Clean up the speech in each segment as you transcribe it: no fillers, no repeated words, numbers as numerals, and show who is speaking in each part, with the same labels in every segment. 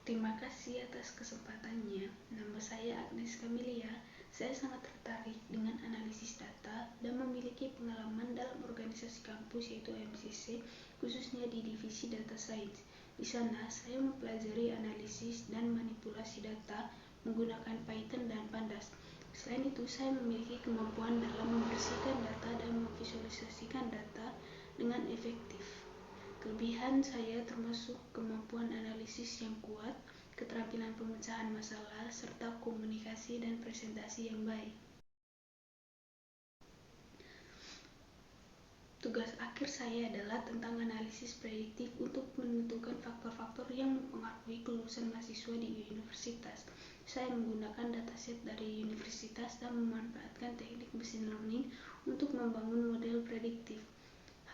Speaker 1: Terima kasih atas kesempatannya. Nama saya Agnes Camelia. Saya sangat tertarik dengan analisis data dan memiliki pengalaman dalam organisasi kampus yaitu MCC, khususnya di divisi Data Science. Di sana, saya mempelajari analisis dan manipulasi data menggunakan Python dan Pandas. Selain itu, saya memiliki kemampuan dalam membersihkan data dan memvisualisasikan data dengan efektif. Kelebihan saya termasuk kemampuan analisis yang kuat, keterampilan pemecahan masalah, serta komunikasi dan presentasi yang baik. Tugas akhir saya adalah tentang analisis prediktif untuk menentukan faktor-faktor yang mempengaruhi kelulusan mahasiswa di universitas. Saya menggunakan dataset dari universitas dan memanfaatkan teknik machine learning untuk membangun model prediktif.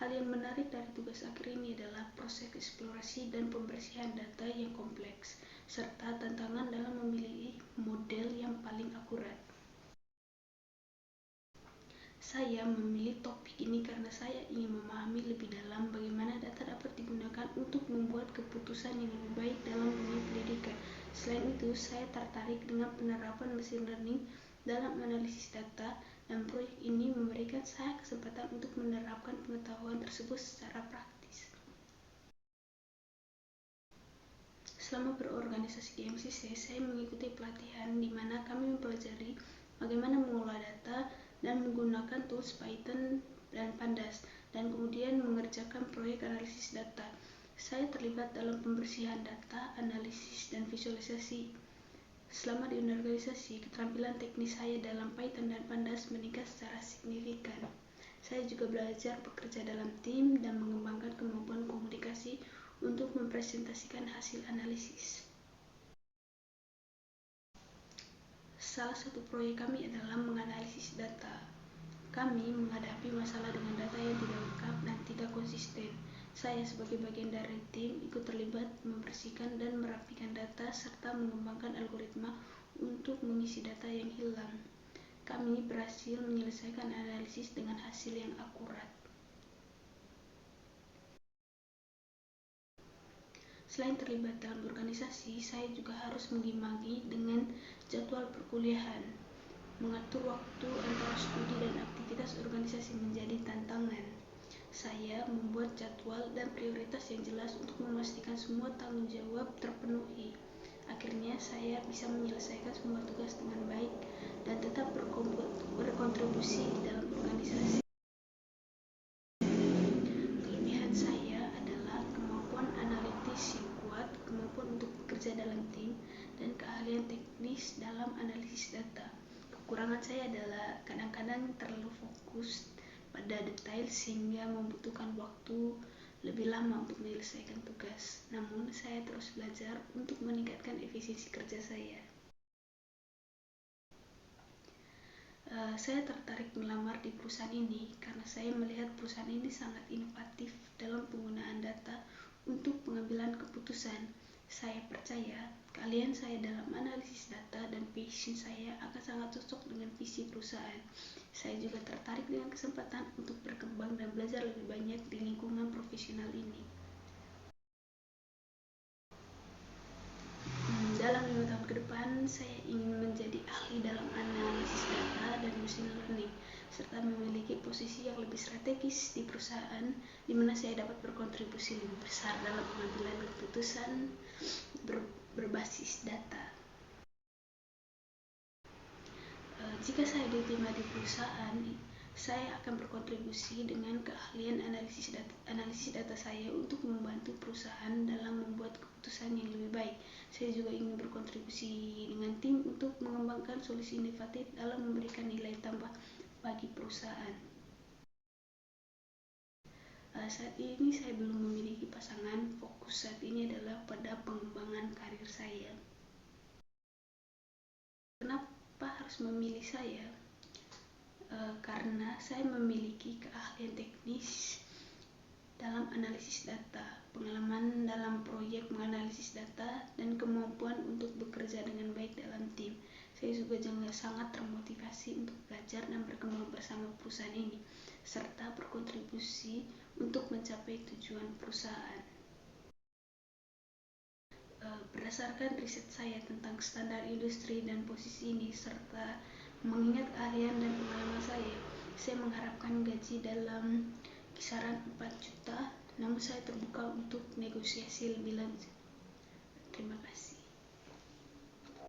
Speaker 1: Hal yang menarik dari tugas akhir ini adalah proses eksplorasi dan pembersihan data yang kompleks, serta tantangan dalam memilih model yang paling akurat. Saya memilih topik ini karena saya ingin memahami lebih dalam bagaimana data dapat digunakan untuk membuat keputusan yang lebih baik dalam dunia pendidikan. Selain itu, saya tertarik dengan penerapan machine learning dalam analisis data, dan proyek ini memberikan saya kesempatan untuk menerapkan pengetahuan tersebut secara praktis. Selama berorganisasi di MCC, saya mengikuti pelatihan di mana kami mempelajari bagaimana mengolah data dan menggunakan tools Python dan Pandas, dan kemudian mengerjakan proyek analisis data. Saya terlibat dalam pembersihan data, analisis, dan visualisasi. Selama di organisasi, keterampilan teknis saya dalam Python dan Pandas meningkat secara signifikan. Saya juga belajar bekerja dalam tim dan mengembangkan kemampuan komunikasi untuk mempresentasikan hasil analisis. Salah satu proyek kami adalah menganalisis data. Kami menghadapi masalah dengan data yang tidak lengkap dan tidak konsisten. Saya sebagai bagian dari tim ikut terlibat membersihkan dan merapikan data serta mengembangkan algoritma untuk mengisi data yang hilang. Kami berhasil menyelesaikan analisis dengan hasil yang akurat. Selain terlibat dalam organisasi, saya juga harus mengimbangi dengan jadwal perkuliahan. Mengatur waktu antara studi dan aktivitas organisasi menjadi tantangan. Saya membuat jadwal dan prioritas yang jelas untuk memastikan semua tanggung jawab terpenuhi. Akhirnya, saya bisa menyelesaikan semua tugas dengan baik dan tetap berkontribusi di dalam organisasi. Kelebihan saya adalah kemampuan analitis yang kuat, kemampuan untuk bekerja dalam tim, dan keahlian teknis dalam analisis data. Kekurangan saya adalah kadang-kadang terlalu fokus pada detail sehingga membutuhkan waktu lebih lama untuk menyelesaikan tugas. Namun, saya terus belajar untuk meningkatkan efisiensi kerja saya. Saya tertarik melamar di perusahaan ini karena saya melihat perusahaan ini sangat inovatif dalam penggunaan data untuk pengambilan keputusan. Saya percaya keahlian saya dalam analisis data dan passion saya akan sangat cocok dengan visi perusahaan. Saya juga tertarik dengan kesempatan untuk berkembang dan belajar lebih banyak di lingkungan profesional ini. Dalam 5 tahun ke depan, saya ingin menjadi ahli dalam analisis data dan machine learning, serta memiliki posisi yang lebih strategis di perusahaan, di mana saya dapat berkontribusi lebih besar dalam pengambilan keputusan berbasis data. Jika saya diterima di perusahaan, saya akan berkontribusi dengan keahlian analisis data saya untuk membantu perusahaan dalam membuat keputusan yang lebih baik. Saya juga ingin berkontribusi dengan tim untuk mengembangkan solusi inovatif dalam memberikan nilai tambah bagi perusahaan. Saat ini saya belum memiliki pasangan. Fokus saat ini adalah pada pengembangan karir saya. Kenapa harus memilih saya? Karena saya memiliki keahlian teknis dalam analisis data, pengalaman dalam proyek menganalisis data, dan kemampuan untuk bekerja dengan baik dalam tim. Saya juga sangat termotivasi untuk belajar dan berkembang bersama perusahaan ini, serta berkontribusi untuk mencapai tujuan perusahaan. Berdasarkan riset saya tentang standar industri dan posisi ini, serta mengingat keahlian dan pengalaman saya mengharapkan gaji dalam kisaran 4 juta, namun saya terbuka untuk negosiasi lebih lanjut. Terima kasih.